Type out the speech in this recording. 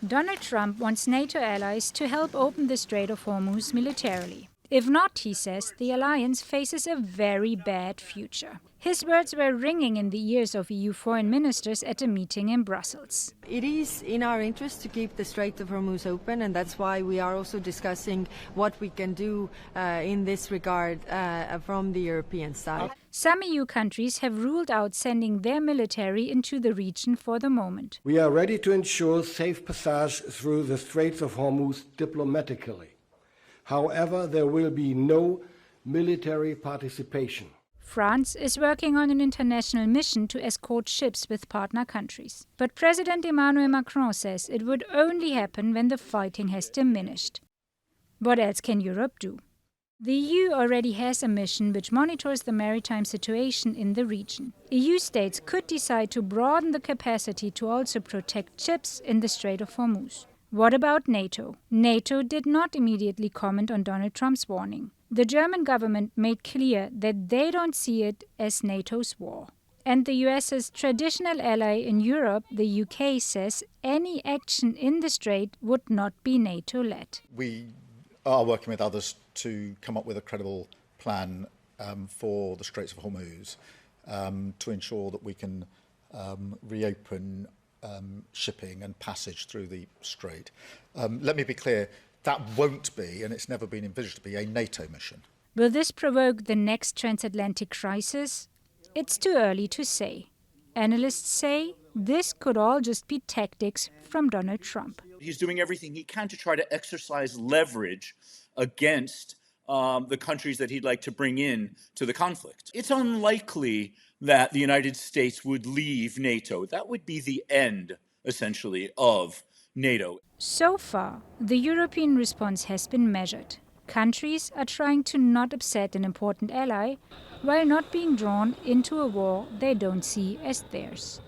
Donald Trump wants NATO allies to help open the Strait of Hormuz militarily. If not, he says, the alliance faces a very bad future. His words were ringing in the ears of EU foreign ministers at a meeting in Brussels. It is in our interest to keep the Strait of Hormuz open, and that's why we are also discussing what we can do in this regard from the European side. Some EU countries have ruled out sending their military into the region for the moment. We are ready to ensure safe passage through the Straits of Hormuz diplomatically. However, there will be no military participation. France is working on an international mission to escort ships with partner countries. But President Emmanuel Macron says it would only happen when the fighting has diminished. What else can Europe do? The EU already has a mission which monitors the maritime situation in the region. EU states could decide to broaden the capacity to also protect ships in the Strait of Hormuz. What about NATO? NATO did not immediately comment on Donald Trump's warning. The German government made clear that they don't see it as NATO's war. And the US's traditional ally in Europe, the UK, says any action in the strait would not be NATO-led. We are working with others to come up with a credible plan for the Straits of Hormuz to ensure that we can reopen shipping and passage through the strait. Let me be clear, that won't be, and it's never been envisaged to be, a NATO mission. Will this provoke the next transatlantic crisis? It's too early to say. Analysts say this could all just be tactics from Donald Trump. He's doing everything he can to try to exercise leverage against the countries that he'd like to bring in to the conflict. It's unlikely that the United States would leave NATO. That would be the end, essentially, of NATO. So far, the European response has been measured. Countries are trying to not upset an important ally while not being drawn into a war they don't see as theirs.